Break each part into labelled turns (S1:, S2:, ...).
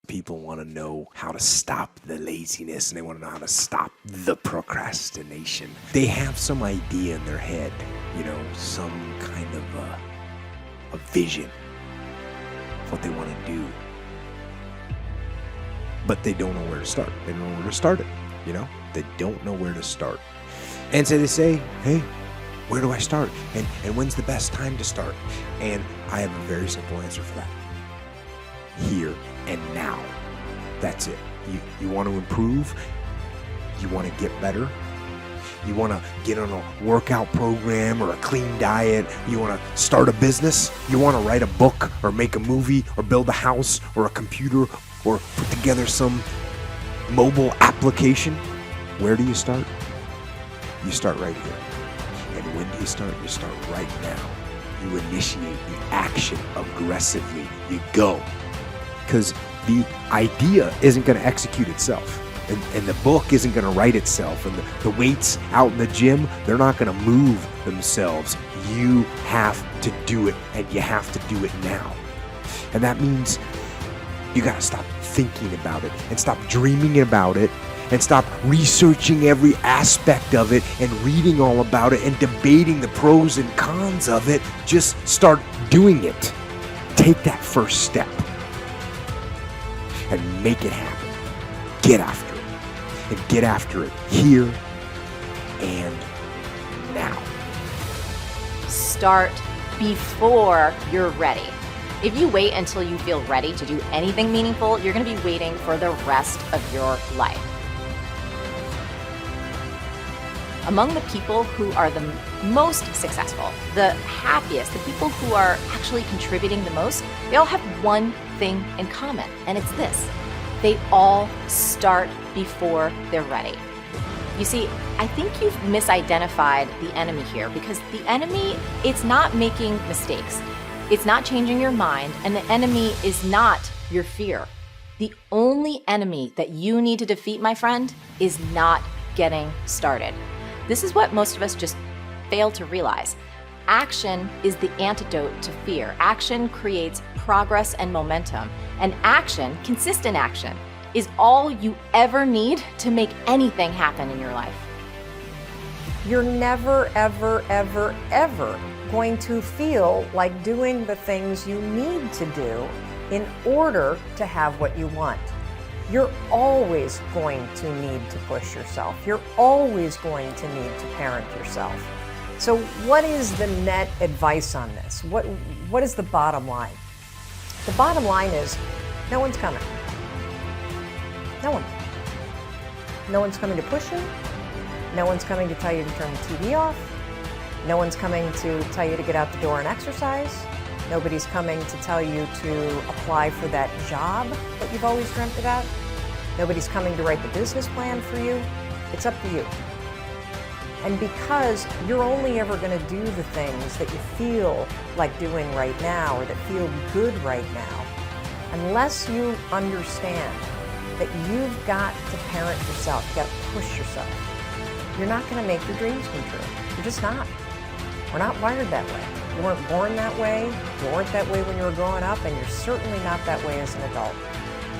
S1: People want to know how to stop the laziness, and they want to know how to stop the procrastination. They have some idea in their head, some kind of a vision of what they want to do. But they don't know where to start. They don't know where to start it, They don't know where to start. And so they say, hey, where do I start? And when's the best time to start? And I have a very simple answer for that. Here and now. That's it. You want to improve? You want to get better? You want to get on a workout program or a clean diet? You want to start a business? You want to write a book or make a movie or build a house or a computer or put together some mobile application? Where do you start? You start right here. And when do you start? You start right now. You initiate the action aggressively. You go. Because the idea isn't going to execute itself. And the book isn't going to write itself. And the weights out in the gym, they're not going to move themselves. You have to do it, and you have to do it now. And that means you got to stop thinking about it and stop dreaming about it and stop researching every aspect of it and reading all about it and debating the pros and cons of it. Just start doing it. Take that first step and make it happen. Get after it. And get after it here and now.
S2: Start before you're ready. If you wait until you feel ready to do anything meaningful, you're going to be waiting for the rest of your life. Among the people who are the most successful, the happiest, the people who are actually contributing the most, they all have one thing in common, and it's this. They all start before they're ready. You see, I think you've misidentified the enemy here, because the enemy, it's not making mistakes. It's not changing your mind, and the enemy is not your fear. The only enemy that you need to defeat, my friend, is not getting started. This is what most of us just fail to realize. Action is the antidote to fear. Action creates progress and momentum. And action, consistent action, is all you ever need to make anything happen in your life.
S3: You're never, ever, ever, ever going to feel like doing the things you need to do in order to have what you want. You're always going to need to push yourself. You're always going to need to parent yourself. So what is the net advice on this? What is the bottom line? The bottom line is no one's coming. No one. No one's coming to push you. No one's coming to tell you to turn the TV off. No one's coming to tell you to get out the door and exercise. Nobody's coming to tell you to apply for that job that you've always dreamt about. Nobody's coming to write the business plan for you. It's up to you. And because you're only ever going to do the things that you feel like doing right now or that feel good right now, unless you understand that you've got to parent yourself, you've got to push yourself, you're not going to make your dreams come true. You're just not. We're not wired that way. You weren't born that way, you weren't that way when you were growing up, and you're certainly not that way as an adult.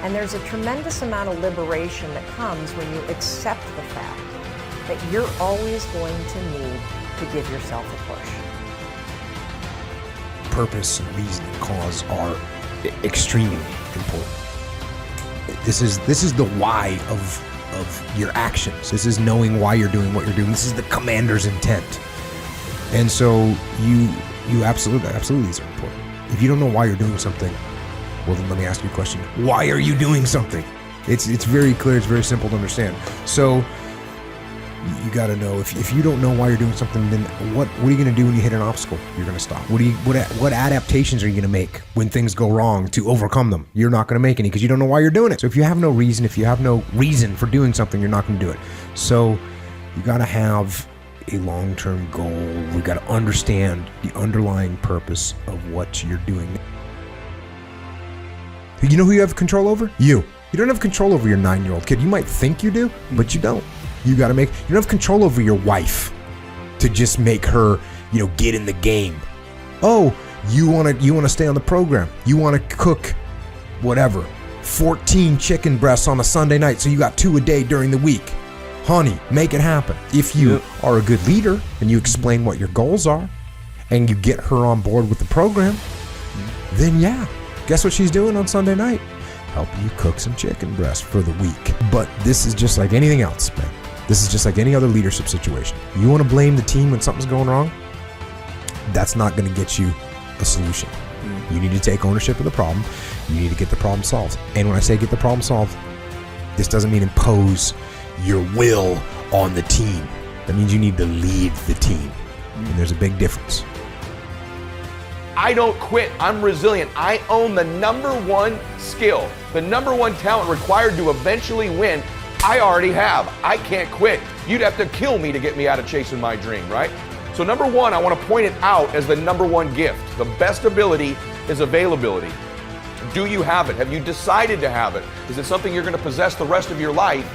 S3: And there's a tremendous amount of liberation that comes when you accept the fact that you're always going to need to give yourself a push.
S1: Purpose, reason, and cause are extremely important. This is the why of your actions. This is knowing why you're doing what you're doing. This is the commander's intent. And so you absolutely, these are important. If you don't know why you're doing something, well, then let me ask you a question. Why are you doing something? It's very clear. It's very simple to understand. So you got to know, if you don't know why you're doing something, then what are you going to do when you hit an obstacle? You're going to stop. What adaptations are you going to make when things go wrong to overcome them? You're not going to make any because you don't know why you're doing it. So if you have no reason for doing something, you're not going to do it. So you got to have a long-term goal. We got to understand the underlying purpose of what you're doing. You know who you have control over? You. You don't have control over your 9-year-old kid. You might think you do, but you don't. You don't have control over your wife to just make her, get in the game. Oh, you want to stay on the program. You want to cook whatever 14 chicken breasts on a Sunday night, so you got 2 a day during the week. Honey, make it happen. If you are a good leader and you explain what your goals are and you get her on board with the program, then yeah, guess what she's doing on Sunday night? Helping you cook some chicken breast for the week. But this is just like anything else, man. This is just like any other leadership situation. You want to blame the team when something's going wrong? That's not going to get you a solution. You need to take ownership of the problem. You need to get the problem solved. And when I say get the problem solved, this doesn't mean impose your will on the team. That means you need to lead the team. And there's a big difference.
S4: I don't quit. I'm resilient. I own the number one skill, the number one talent required to eventually win. I already have. I can't quit. You'd have to kill me to get me out of chasing my dream, right? So number one, I want to point it out as the number one gift. The best ability is availability. Do you have it? Have you decided to have it? Is it something you're going to possess the rest of your life?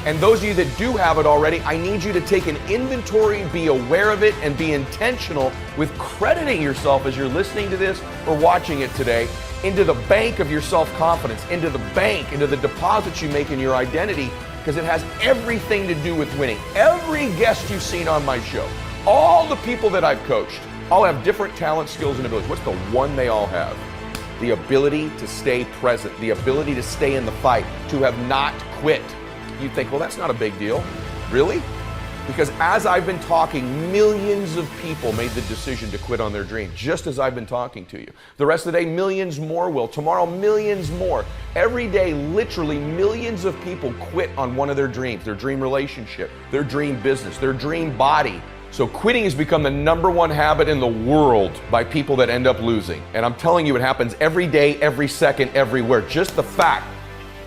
S4: And those of you that do have it already, I need you to take an inventory, be aware of it, and be intentional with crediting yourself as you're listening to this or watching it today into the bank of your self-confidence, into the bank, into the deposits you make in your identity, because it has everything to do with winning. Every guest you've seen on my show, all the people that I've coached, all have different talents, skills, and abilities. What's the one they all have? The ability to stay present, the ability to stay in the fight, to have not quit. You think, well, that's not a big deal. Really? Because as I've been talking, millions of people made the decision to quit on their dream, just as I've been talking to you. The rest of the day, millions more will. Tomorrow, millions more. Every day, literally millions of people quit on one of their dreams, their dream relationship, their dream business, their dream body. So quitting has become the number one habit in the world by people that end up losing. And I'm telling you, it happens every day, every second, everywhere. Just the fact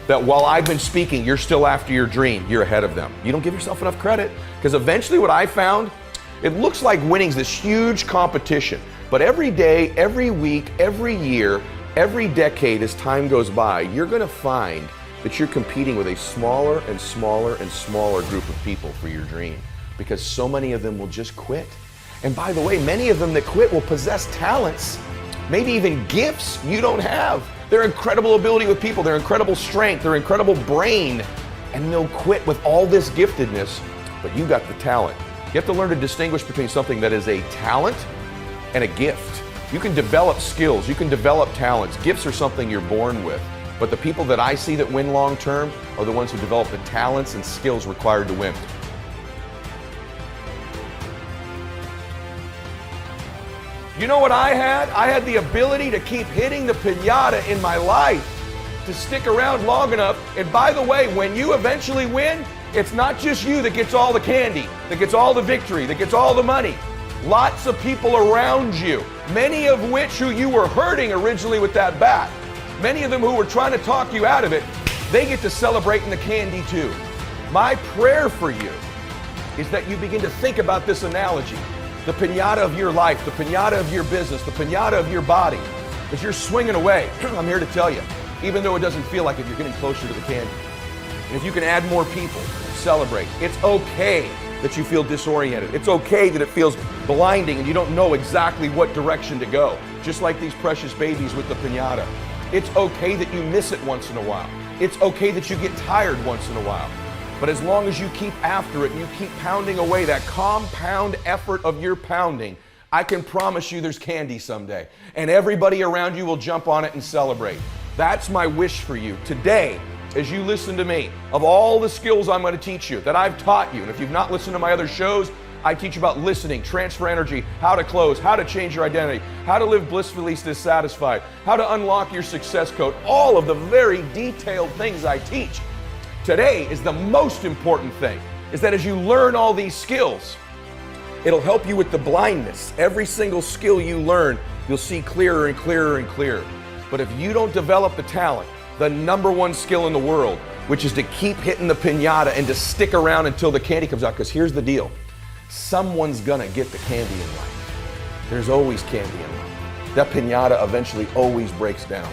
S4: that while I've been speaking, you're still after your dream, you're ahead of them. You don't give yourself enough credit, because eventually what I found, it looks like winning's this huge competition. But every day, every week, every year, every decade as time goes by, you're gonna find that you're competing with a smaller and smaller and smaller group of people for your dream, because so many of them will just quit. And by the way, many of them that quit will possess talents, maybe even gifts you don't have. Their incredible ability with people, their incredible strength, their incredible brain, and they'll quit with all this giftedness, but you got the talent. You have to learn to distinguish between something that is a talent and a gift. You can develop skills, you can develop talents. Gifts are something you're born with, but the people that I see that win long term are the ones who develop the talents and skills required to win. You know what I had? I had the ability to keep hitting the piñata in my life, to stick around long enough. And by the way, when you eventually win, it's not just you that gets all the candy, that gets all the victory, that gets all the money. Lots of people around you, many of which who you were hurting originally with that bat, many of them who were trying to talk you out of it, they get to celebrate in the candy too. My prayer for you is that you begin to think about this analogy. The piñata of your life, the piñata of your business, the piñata of your body. As you're swinging away, I'm here to tell you, even though it doesn't feel like it, you're getting closer to the candy. And if you can add more people, celebrate. It's okay that you feel disoriented. It's okay that it feels blinding and you don't know exactly what direction to go. Just like these precious babies with the piñata. It's okay that you miss it once in a while. It's okay that you get tired once in a while. But as long as you keep after it and you keep pounding away that compound effort of your pounding, I can promise you there's candy someday. And everybody around you will jump on it and celebrate. That's my wish for you today as you listen to me. Of all the skills I'm going to teach you, that I've taught you, and if you've not listened to my other shows, I teach you about listening, transfer energy, how to close, how to change your identity, how to live blissfully dissatisfied, how to unlock your success code, all of the very detailed things I teach. Today is the most important thing, is that as you learn all these skills, it'll help you with the blindness. Every single skill you learn, you'll see clearer and clearer and clearer. But if you don't develop the talent, the number one skill in the world, which is to keep hitting the piñata and to stick around until the candy comes out, because here's the deal. Someone's gonna get the candy in life. There's always candy in life. That piñata eventually always breaks down.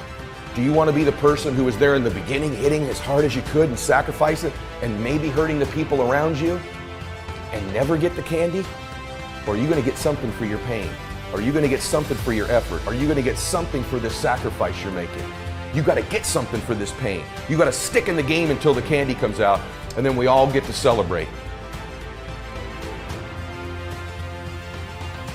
S4: Do you want to be the person who was there in the beginning, hitting as hard as you could and sacrifice it, and maybe hurting the people around you, and never get the candy? Or are you going to get something for your pain? Are you going to get something for your effort? Are you going to get something for the sacrifice you're making? You got to get something for this pain. You got to stick in the game until the candy comes out, and then we all get to celebrate.